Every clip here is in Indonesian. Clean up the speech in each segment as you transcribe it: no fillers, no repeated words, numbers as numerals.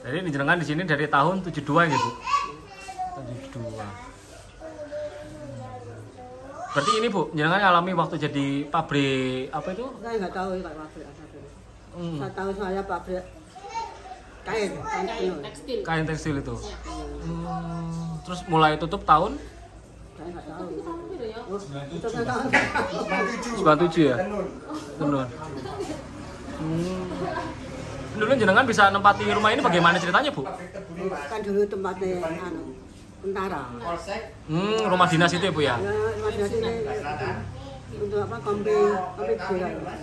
Jadi jenengan di sini dari tahun 72 ya, Bu? 72. Berarti ini, Bu, jenengan ngalami waktu jadi pabrik apa itu? Saya nggak tahu ya pabrik apa. Saya tahu saya pabrik kain tekstil. Kain tekstil itu. Terus mulai tutup tahun? Saya nggak tahu. Oh, Itu saya tahu. 97 ya? Tenun. Dulu jenengan bisa nempati rumah ini bagaimana ceritanya, Bu? Kan dulu tempatnya tentara. Rumah dinas itu ya, Bu ya? Ya, rumah dinas ini untuk apa? Kompi bola.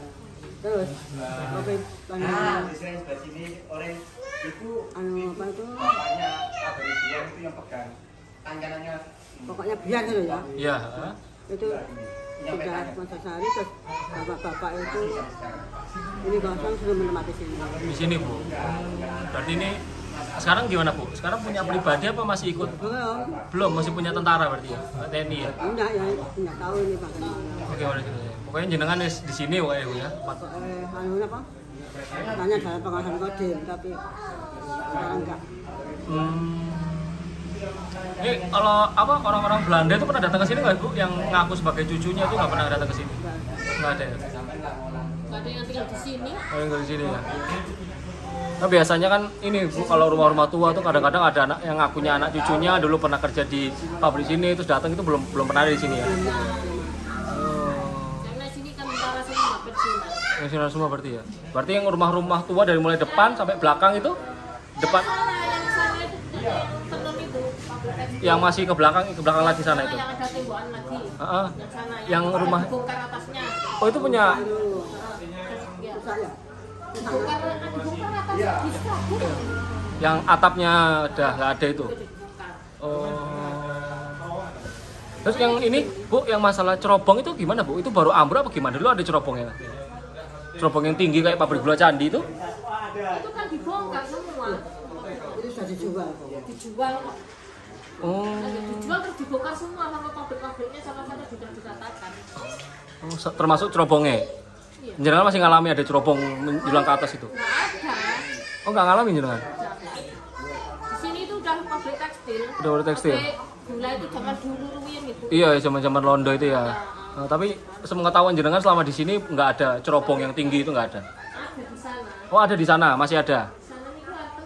Terus kompi apa itu? Pokoknya biar gitu ya. Iya. Itu sudah masa sehari terus bapak-bapak itu ini kosong sudah menempati sini. Di sini, Bu. Berarti ini sekarang gimana, Bu? Sekarang punya pribadi apa masih ikut? Belum, masih punya tentara berarti ya? TNI ya? Enggak ya, enggak tahu ini makanya. Bagaimana ceritanya? Pokoknya jenengan di sini pokoknya, Bu ya? Anu apa? Tanya dalam pengawasan kodim tapi sekarang enggak. Ini kalau apa orang-orang Belanda itu pernah datang ke sini nggak, Bu? Yang ngaku sebagai cucunya itu nggak pernah datang ke sini? Nggak ada ya? Nggak ada yang tinggal di sini. Oh, yang di sini ya? Nah biasanya kan ini, Bu, kalau rumah-rumah tua tuh kadang-kadang ada anak yang ngakunya anak cucunya dulu pernah kerja di pabrik sini terus datang itu belum pernah ada di sini ya? Karena sini kan tentara semua pensiunan. Pensiunan semua berarti ya? Berarti yang rumah-rumah tua dari mulai depan sampai belakang itu depan Yang sana itu tenun itu pabrik tekstil. yang masih ke belakang lagi sana itu. Yang ada tembakan lagi. Yang sana Yang rumah dibongkar atasnya. oh itu punya Ya. Saya Dibongkar atasnya bisa. yang atapnya udah nggak ada itu. Dibongkar. Oh. Terus yang ini, Bu, yang masalah cerobong itu gimana, Bu? Itu baru ambruk apa gimana? Dulu ada cerobongnya? Cerobong yang tinggi kayak pabrik gula Candi itu? Itu kan dibongkar semua. itu sudah dijual. Dijual kok. Oh. Dijual terus dibongkar semua sama pabrik-pabriknya sama-sama sudah dikatakan. Oh, termasuk cerobongnya? Iya. Jenengan masih ngalami ada cerobong menjulang ke atas itu? Nggak ada. Oh, nggak ngalamin jenengan? Di sini itu udah pabrik tekstil. Udah pabrik tekstil? Pabrik gula itu zaman dulu rumiyin gitu. Iya, zaman-zaman Londo itu ya. Nah, tapi sepengetahuan jenengan selama di sini nggak ada cerobong yang tinggi itu nggak ada? Ada di sana. Oh, ada di sana, masih ada? Di sana itu ada.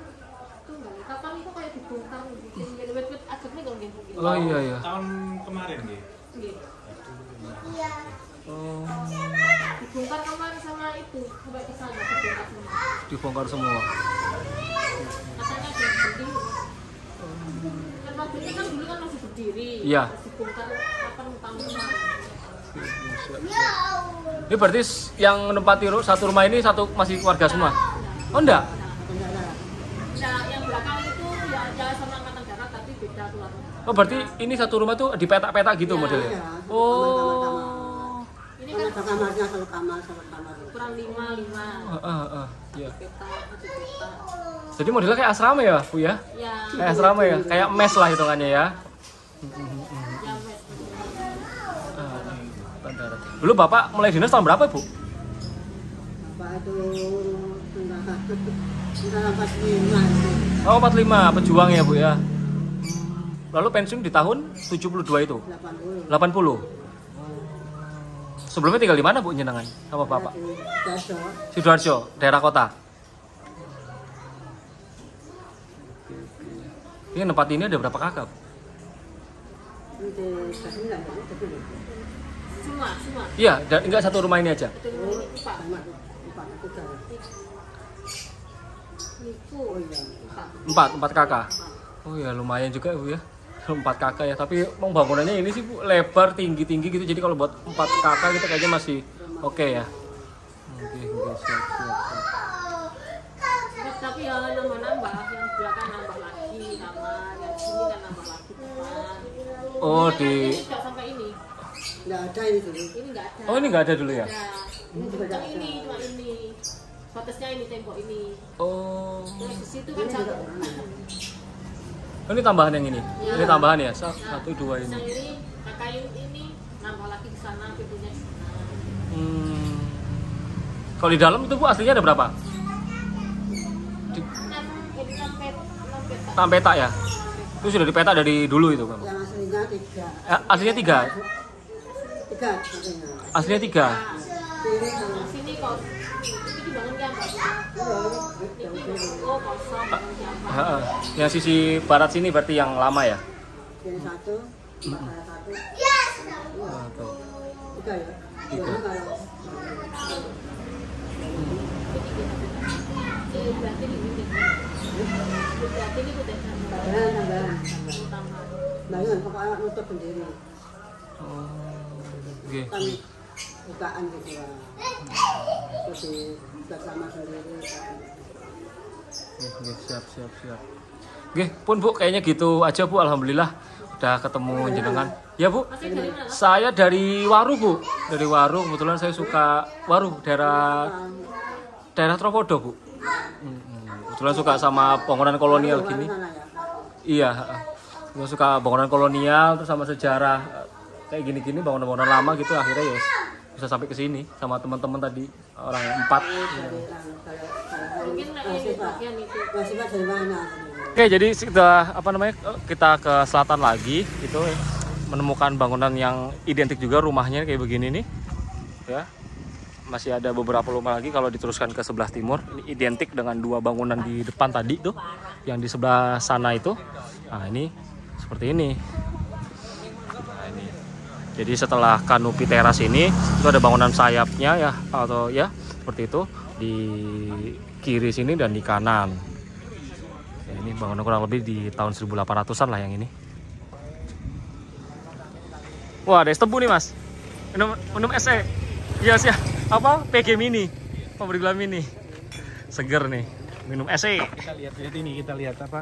Tuh nggak. Kapan itu kayak dibongkar bikin wet-wet aduknya kalau gitu. Oh iya iya. Tahun kemarin nih. Iya. Oh, Dibongkar kemarin sama itu sampai ke sana dibongkar semua. dibongkar semua. Katanya ada yang berdiri. Kan pabriknya kan dulu kan masih berdiri. Iya. Terus dibongkar kapan tahun kemarin. Ini berarti yang menempati satu rumah ini satu masih keluarga semua? Oh enggak? Nah, yang belakang itu ya sama angkatan darat tapi beda keluarga. Oh berarti ini satu rumah tuh di petak-petak gitu Ya, modelnya? Iya. Oh. Ini Kan kan ada kamarnya satu kamar. ukuran 5. Iya. Peta, satu peta. Jadi modelnya kayak asrama ya, Bu ya? Ya, Kayak asrama ya, kayak mes lah hitungannya ya. ya mes. Bandara. Dulu Bapak mulai dinas tahun berapa, Bu? Bapak itu tentara 45 Oh, 45, pejuang ya, Bu ya. Lalu pensiun di tahun 72 itu? 80. 80. Sebelumnya tinggal di mana, Bu, jenengan sama Bapak? Daso. Sidoarjo, daerah kota. Ini tempat ini ada berapa kakak, Bu? Itu enggak ya? Semua. Iya, enggak satu rumah ini aja. Itu ini empat. Empat tiga. Itu Oh iya. Empat kakak. Oh ya lumayan juga, Bu ya. 4 kakak ya, tapi bangunannya ini sih, Bu, lebar tinggi gitu. Jadi kalau buat 4 kakak gitu kayaknya masih oke ya. Oke, siap. tapi ya nambah-nambah, yang belakang nambah lagi kamar, yang sini kan nambah lagi depan. Oh, Ini di tidak sampai ini. Enggak ada ini dulu. Ini enggak ada. Oh, ini nggak ada dulu ya? Ada. Ini juga Cuma ada. ini. Batasnya ini tembok ini. Oh. Terus di situ kan satu. Oh, ini tambahan yang ini. Ya. Ini tambahan ya. Nah, 1 2 ini. yang ini kain ini nambah lagi di sana pintunya di sana. Kalau di dalam itu, Bu, aslinya ada berapa? Ini Tam peta ya? Itu sudah dipeta dari dulu itu Bang? Yang aslinya 3. Aslinya 3? 3 aslinya. Aslinya 3? Kiri sama Sini kok. Ini dibangun kan Pak? Oh, kosong bangun siapa? Heeh. Yang sisi barat sini berarti yang lama ya? kiri 1, barat 1. Ah, tuh. 3 ya. 3. Biasanya kalau Berarti ini udah tambahan. tambah. Bangun pokoknya nutup sendiri. Oh, oke. Kan bukaan gitu lah. Terus dibuat sama sendiri. Oke, siap. Oke, pun Bu, kayaknya gitu aja Bu. Alhamdulillah udah ketemu jenengan. Ya Bu, Masih dari mana? saya dari Waru Bu. Dari Waru, kebetulan saya suka Waru, daerah Tropodo Bu. Kebetulan suka sama bangunan kolonial gini. Sana ya. Iya, gue suka bangunan kolonial terus sama sejarah kayak gini-gini bangunan-bangunan lama gitu, akhirnya ya bisa sampai ke sini sama teman-teman tadi orang 4. Mungkin lagi bagian itu. Sifat dari mana? Oke, jadi kita ke selatan lagi gitu, menemukan bangunan yang identik juga rumahnya kayak begini nih. Ya. Masih ada beberapa rumah lagi kalau diteruskan ke sebelah timur. Ini identik dengan 2 bangunan di depan tadi tuh, yang di sebelah sana itu. Nah, ini seperti ini. Nah, ini. Jadi setelah kanopi teras ini itu ada bangunan sayapnya ya, atau ya seperti itu di kiri sini dan di kanan. Ya, ini bangunan kurang lebih di tahun 1800-an lah yang ini. Wah, ada es tebu nih Mas. Minum SE. Iya sih. Apa? PG Mini. Pabrik gula mini. Seger nih. Minum SE. Kita lihat apa?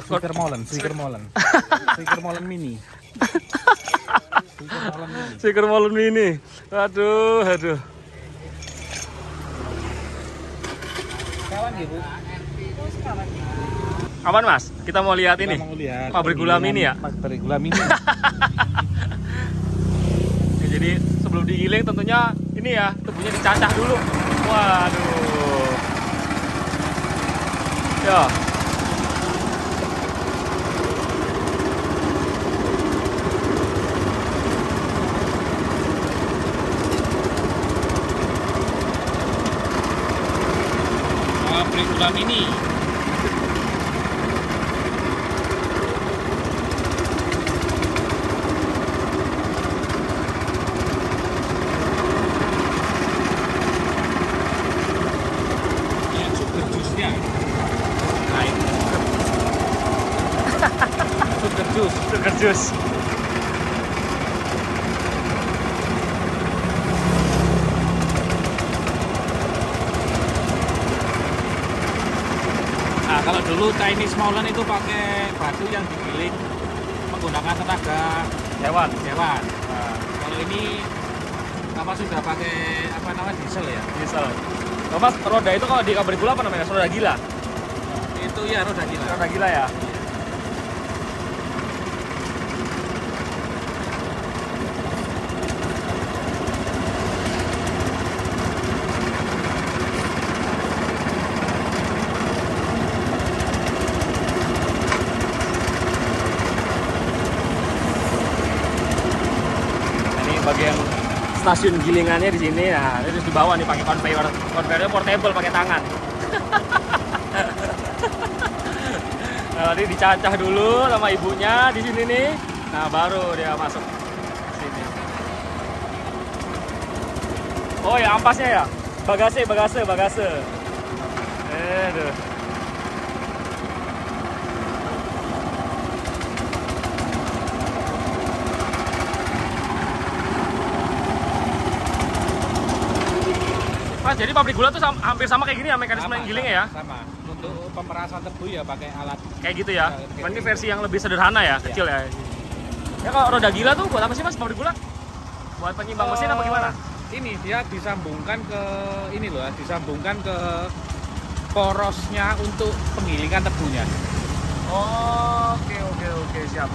Sweaker Molen mini. Sweaker Molen mini. Aduh. Kawan gitu. Apaan Mas? Kita mau lihat ini. Kita mau lihat Pabrik gula mini ya? Pabrik gula mini. Ya, jadi sebelum digiling tentunya ini ya, tebunya dicacah dulu. Waduh. Ya. Pabrik gula mini. Sugar juice. Nah, kalau dulu Chinese Molen itu pakai batu yang digiling menggunakan tenaga Hewan. hewan. Nah, kalau ini sudah pakai diesel ya? Diesel. Oh, Mas, roda itu kalau di pabrik gula apa namanya? Roda gila. Itu ya roda gila. Roda gila ya. Bagian stasiun gilingannya di sini. Nah, terus di bawah nih pakai conveyor. Conveyornya portable pakai tangan. Nah, tadi dicacah dulu sama ibunya di sini nih. Nah, baru dia masuk sini. Oh ya, ampasnya ya. Bagase. Aduh. Mas, jadi pabrik gula tuh hampir sama kayak gini ya mekanisme gilingnya ya? Sama. Untuk pemerasan tebu ya pakai alat Kayak gitu ya? Ini versi yang lebih sederhana ya, kecil ya? Ya kalau roda gila tuh buat apa sih Mas pabrik gula? Buat penyimbang mesin apa gimana? Ini dia disambungkan ke disambungkan ke porosnya untuk penggilingan tebunya. Oh, oke, siap.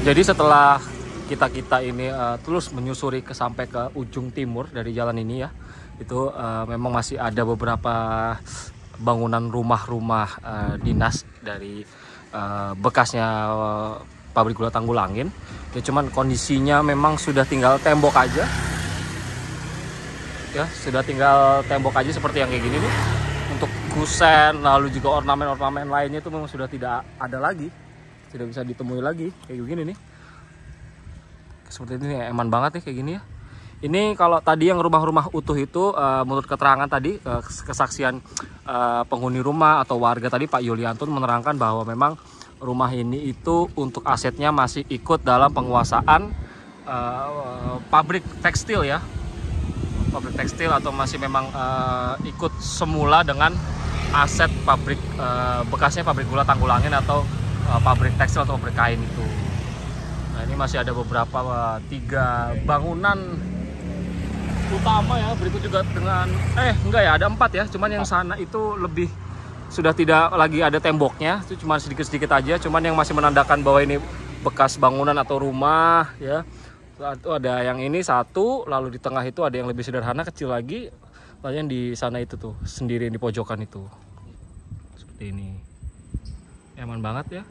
Jadi setelah kita ini terus menyusuri sampai ke ujung timur dari jalan ini ya, itu memang masih ada beberapa bangunan rumah-rumah dinas dari bekasnya pabrik gula Tanggulangin. Ya cuman kondisinya memang sudah tinggal tembok aja. Ya, sudah tinggal tembok aja seperti yang kayak gini nih. Untuk kusen, lalu juga ornamen-ornamen lainnya itu memang sudah tidak ada lagi. Tidak bisa ditemui lagi kayak gini nih. Seperti ini eman banget nih kayak gini ya. Ini kalau tadi yang rumah-rumah utuh itu menurut keterangan tadi kesaksian penghuni rumah atau warga tadi, Pak Yuliantun menerangkan bahwa memang rumah ini itu untuk asetnya masih ikut dalam penguasaan pabrik tekstil ya. Pabrik tekstil atau masih memang ikut semula dengan aset pabrik bekasnya pabrik gula Tanggulangin atau pabrik tekstil atau pabrik kain itu. Nah ini masih ada beberapa 3 bangunan utama ya, berikut juga dengan enggak ya, ada 4 ya, cuman yang sana itu lebih sudah tidak lagi ada temboknya, itu cuma sedikit-sedikit aja, cuman yang masih menandakan bahwa ini bekas bangunan atau rumah ya. Itu ada yang ini satu, lalu di tengah itu ada yang lebih sederhana kecil lagi, lalu yang di sana itu tuh sendiri di pojokan itu seperti ini. Nyaman banget ya,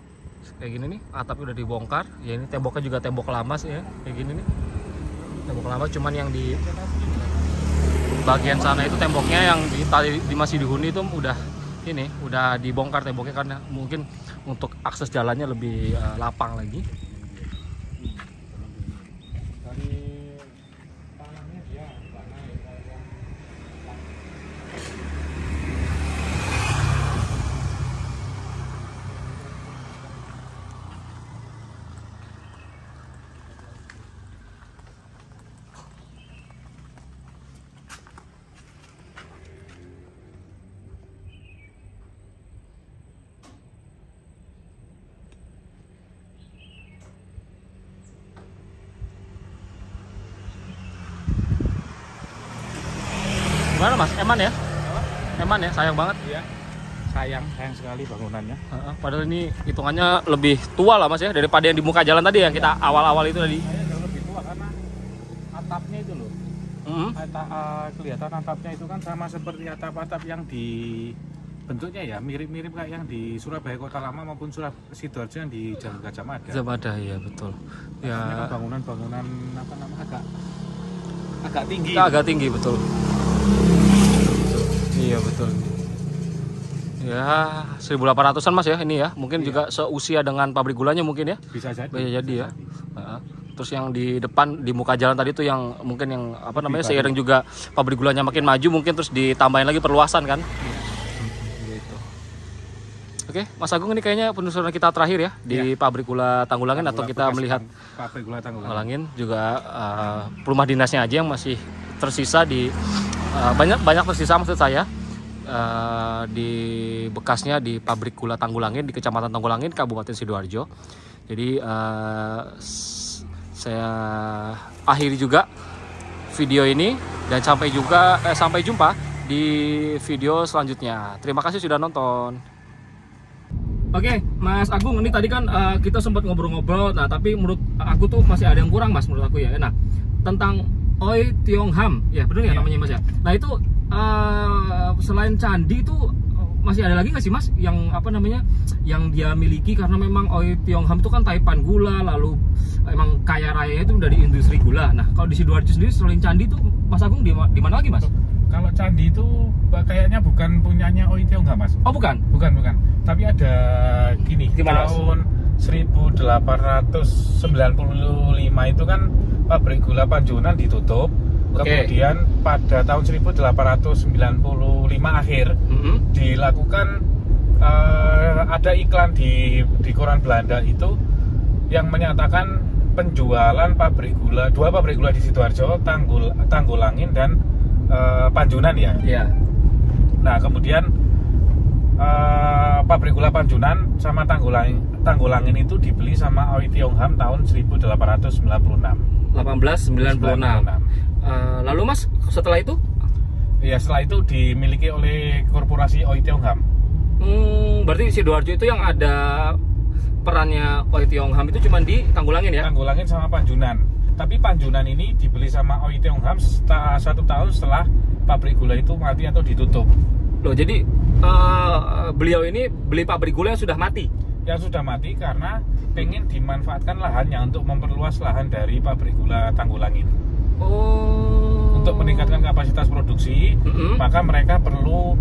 kayak gini nih, atapnya udah dibongkar ya. Ini temboknya juga tembok lama sih ya, kayak gini nih, tembok lama, cuman yang di bagian sana itu temboknya yang di masih dihuni itu udah dibongkar temboknya karena mungkin untuk akses jalannya lebih lapang lagi. Gimana Mas? Eman ya? Eman ya, sayang banget. Iya. Sayang sekali bangunannya. Padahal ini hitungannya lebih tua lah Mas ya, daripada yang di muka jalan tadi yang kita awal-awal itu tadi. Jauh lebih tua karena atapnya itu loh. Kelihatan atapnya itu kan sama seperti atap-atap yang di bentuknya ya mirip-mirip kayak yang di Surabaya Kota Lama maupun Sidoarjo yang di Jalan Gajah Mada. Gajah Mada ya betul. Ya. Ini kan bangunan-bangunan apa namanya agak tinggi. Agak tinggi betul. Iya betul. Ya 1800-an Mas ya ini ya. Mungkin juga seusia dengan pabrik gulanya mungkin ya. Bisa jadi. Bisa jadi ya. Terus yang di depan di muka jalan tadi itu yang mungkin yang apa namanya seiring juga pabrik gulanya makin maju mungkin terus ditambahin lagi perluasan kan. Gitu. Oke, Mas Agung, ini kayaknya penelusuran kita terakhir ya di pabrik gula Tanggulangin atau kita melihat pabrik gula Tanggulangin juga rumah dinasnya aja yang masih tersisa di banyak tersisa maksud saya di bekasnya di pabrik gula Tanggulangin di Kecamatan Tanggulangin, Kabupaten Sidoarjo. Jadi saya akhiri juga video ini dan sampai jumpa di video selanjutnya. Terima kasih sudah nonton. Oke, Mas Agung, ini tadi kan kita sempat ngobrol-ngobrol, nah tapi menurut aku tuh masih ada yang kurang Mas, menurut aku ya. Nah, tentang Oe Tiong Ham, ya benar ya namanya Mas ya. Nah itu selain candi itu masih ada lagi nggak sih Mas yang apa namanya yang dia miliki, karena memang Oe Tiong Ham itu kan taipan gula, lalu emang kaya raya itu dari industri gula. Nah kalau di Sidoarjo sendiri selain candi itu Mas Agung di mana lagi Mas? Kalau candi itu kayaknya bukan punyanya Oe Tiong Ham Mas. Oh bukan? Bukan. Tapi ada gini. Gimana, tahun 1895 itu kan pabrik gula Panjunan ditutup. Kemudian pada tahun 1895 akhir dilakukan ada iklan di koran Belanda itu yang menyatakan penjualan dua pabrik gula di Sidoarjo, Tanggulangin dan Panjunan ya. Iya. Nah kemudian pabrik gula Panjunan sama Tanggulangin itu dibeli sama Oe Tiong Ham tahun 1896. 1896. Lalu Mas setelah itu? Ya setelah itu dimiliki oleh korporasi Oe Tiong Ham. Berarti Sidoarjo itu yang ada perannya OI Tiong Ham itu cuma di Tanggulangin ya? Tanggulangin sama Panjunan. Tapi Panjunan ini dibeli sama OI Tiong Ham 1 tahun setelah pabrik gula itu mati atau ditutup. Loh, jadi beliau ini beli pabrik gula yang sudah mati? Yang sudah mati karena pengen dimanfaatkan lahannya untuk memperluas lahan dari pabrik gula Tanggulangin. Oh. Untuk meningkatkan kapasitas produksi, maka mereka perlu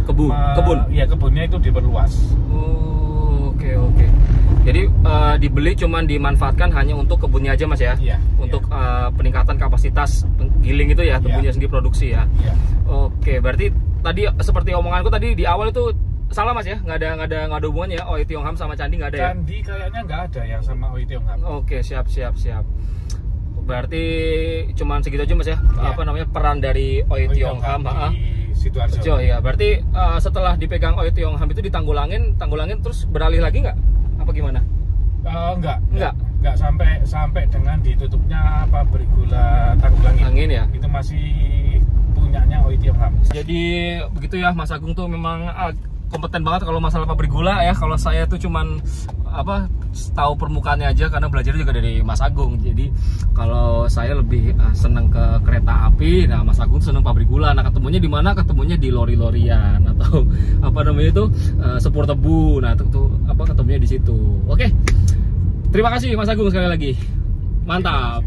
kebun. Ya, kebunnya itu diperluas. Oh, oke. Jadi dibeli cuman dimanfaatkan hanya untuk kebunnya aja Mas ya? Iya. Untuk peningkatan kapasitas giling itu ya, kebunnya sendiri produksi ya? Iya. Oke, berarti tadi seperti omonganku tadi di awal itu salah Mas ya? Nggak ada hubungannya ya? OI Tiong Ham sama Candi nggak ada ya? Candi kayaknya nggak ada yang sama OI Tiong Ham. Oke, siap. Berarti cuman segitu aja Mas ya? Peran dari OI Tiong Ham di Sidoarjo. Ya, berarti setelah dipegang OI Tiong Ham itu ditanggulangin terus beralih lagi nggak? Apa gimana? Enggak sampai dengan ditutupnya pabrik gula Tanggulangin. Angin ya? Itu masih punyanya OI Tiong Ham. Jadi begitu ya, Mas Agung tuh memang kompeten banget kalau masalah pabrik gula ya. Kalau saya tuh cuman tahu permukaannya aja karena belajar juga dari Mas Agung. Jadi kalau saya lebih seneng ke kereta api, nah Mas Agung seneng pabrik gula. Nah ketemunya di mana? Ketemunya di lori-lorian atau sepur tebu. Nah itu ketemunya di situ. Oke. Terima kasih Mas Agung sekali lagi. Mantap.